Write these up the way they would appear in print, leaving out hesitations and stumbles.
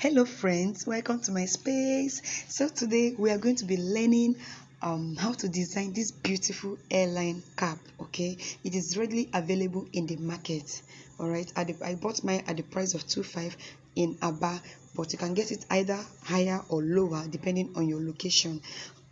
Hello friends, welcome to my space. So today we are going to be learning how to design this beautiful airline cap. Okay, it is readily available in the market. All right, I bought mine at the price of 2.5 in Aba, but you can get it either higher or lower depending on your location.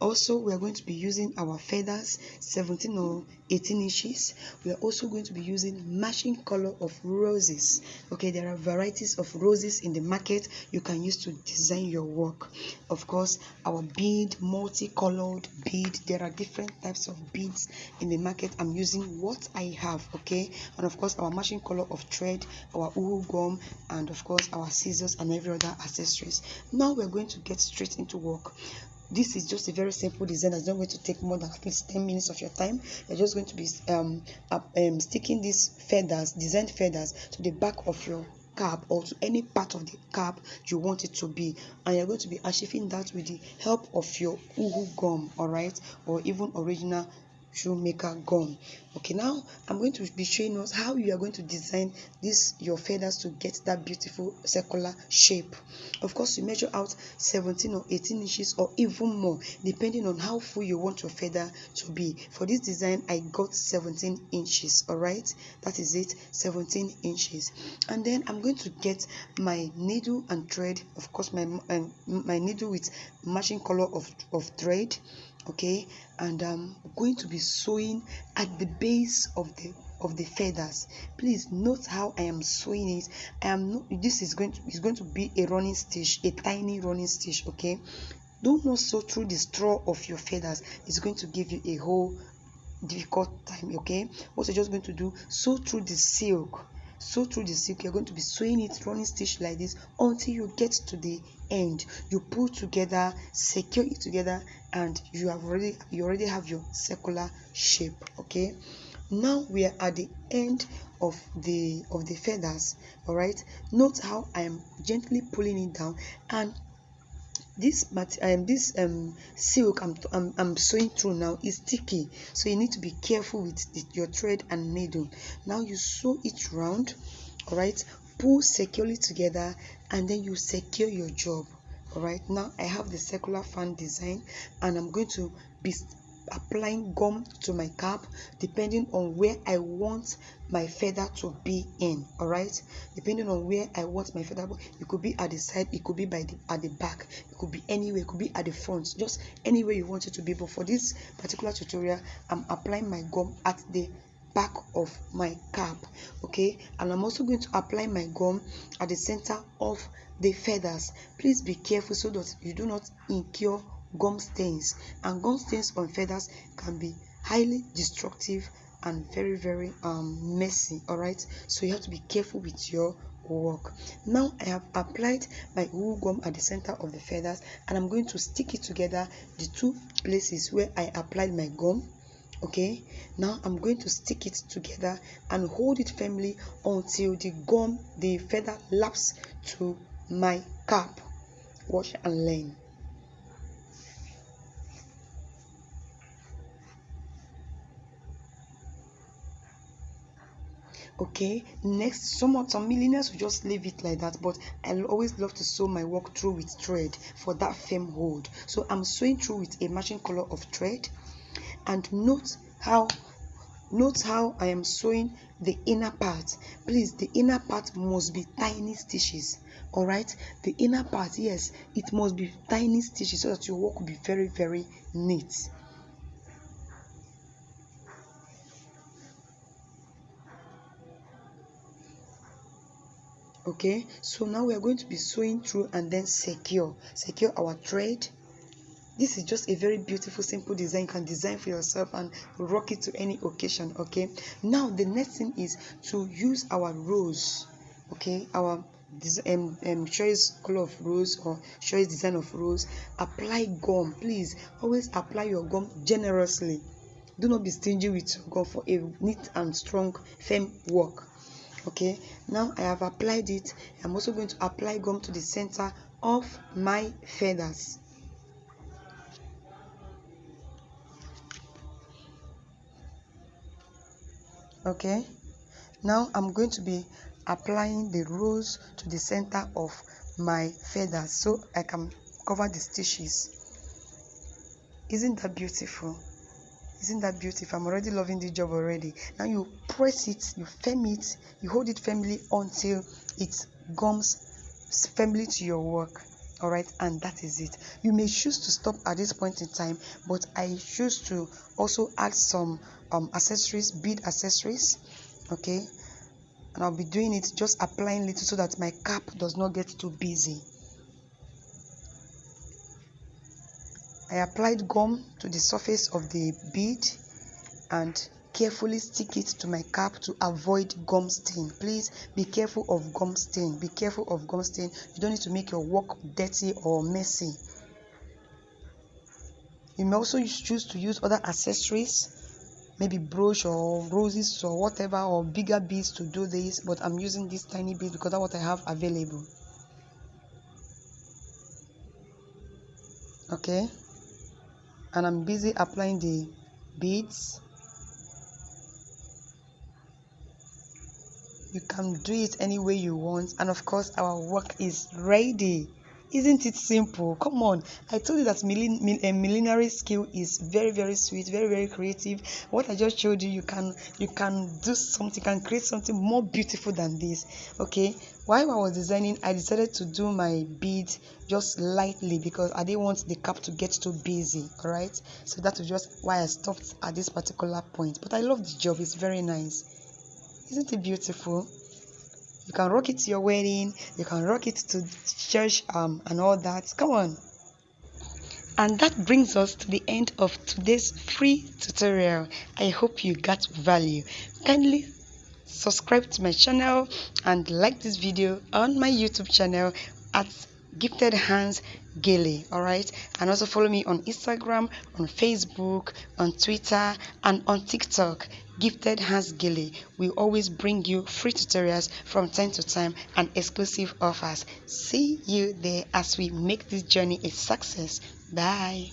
Also, we are going to be using our feathers 17 or 18 inches. We are also going to be using matching color of roses. Okay, there are varieties of roses in the market you can use to design your work. Of course, our bead, multicolored bead, there are different types of beads in the market. I'm using what I have, okay? And of course, our matching color of thread, our uhu gum, and of course, our scissors and every other accessories. Now we're going to get straight into work. This is just a very simple design that's not going to take more than at least 10 minutes of your time. You're just going to be sticking these feathers, designed feathers, to the back of your cap or to any part of the cap you want it to be, and you're going to be achieving that with the help of your uhu gum, all right, or even original shoemaker gum. Okay, now I'm going to be showing us how you are going to design this your feathers to get that beautiful circular shape. Of course, you measure out 17 or 18 inches or even more depending on how full you want your feather to be. For this design I got 17 inches. All right, that is it, 17 inches. And then I'm going to get my needle and thread, of course my needle with matching color of thread. Okay, and I'm going to be sewing at the base of the feathers. Please note how I am sewing it. I am not, this is going to be a running stitch, a tiny running stitch. Okay, do not sew through the straw of your feathers. It's going to give you a whole difficult time. Okay, what you're just going to do, sew through the silk. You're going to be sewing it running stitch like this until you get to the end. You pull together, secure it together, and you already have your circular shape. Okay, now we are at the end of the feathers. All right, note how I am gently pulling it down, and this silk I'm sewing through now is sticky, so you need to be careful with your thread and needle. Now you sew it round, all right, pull securely together, and then you secure your job. All right, now I have the circular fan design, and I'm going to be applying gum to my cap depending on where I want my feather to be in. All right, depending on where I want my feather, it could be at the side, it could be at the back, it could be anywhere, it could be at the front, just anywhere you want it to be. But for this particular tutorial, I'm applying my gum at the back of my cap. Okay, and I'm also going to apply my gum at the center of the feathers. Please be careful so that you do not incur gum stains, and gum stains on feathers can be highly destructive and very messy. All right, so you have to be careful with your work. Now I have applied my wool gum at the center of the feathers, and I'm going to stick it together, the two places where I applied my gum. Okay, now I'm going to stick it together and hold it firmly until the feather laps to my cap. Watch and learn. Okay, next, some milliners will just leave it like that, but I always love to sew my work through with thread for that firm hold. So I'm sewing through with a matching color of thread, and note how I am sewing the inner part. Please, the inner part must be tiny stitches. All right, the inner part, yes, it must be tiny stitches so that your work will be very neat. Okay, so now we are going to be sewing through and then secure our thread. This is just a very beautiful, simple design. You can design for yourself and rock it to any occasion. Okay, now the next thing is to use our rose. Okay, our choice color of rose or choice design of rose. Apply gum. Please always apply your gum generously. Do not be stingy with your gum for a neat and strong firm work. Okay, now I have applied it. I'm also going to apply gum to the center of my feathers. Okay, now I'm going to be applying the rose to the center of my feathers so I can cover the stitches. Isn't that beautiful? Isn't that beautiful? I'm already loving the job already. Now you press it, you firm it, you hold it firmly until it gums firmly to your work. All right, and that is it. You may choose to stop at this point in time, but I choose to also add some accessories, bead accessories. Okay, and I'll be doing it, just applying little so that my cap does not get too busy. I applied gum to the surface of the bead and carefully stick it to my cap to avoid gum stain. Please be careful of gum stain. Be careful of gum stain. You don't need to make your work dirty or messy. You may also choose to use other accessories, maybe brooch or roses or whatever, or bigger beads to do this, but I'm using this tiny bead because that's what I have available. Okay, and I'm busy applying the beads. You can do it any way you want, and of course our work is ready. Isn't it simple? Come on, I told you that millinery skill is very sweet, very creative. What I just showed you, you can do something, can create something more beautiful than this. Okay, while I was designing, I decided to do my beads just lightly because I didn't want the cap to get too busy. All right, so that was just why I stopped at this particular point, but I love the job. It's very nice. Isn't it beautiful? You can rock it to your wedding, you can rock it to church and all that. Come on. And that brings us to the end of today's free tutorial. I hope you got value. Kindly subscribe to my channel and like this video on my YouTube channel at Gifted Hands Gaily. All right, and also follow me on Instagram, on Facebook, on Twitter, and on TikTok. Gifted Hands Gaily. We always bring you free tutorials from time to time and exclusive offers. See you there as we make this journey a success. Bye.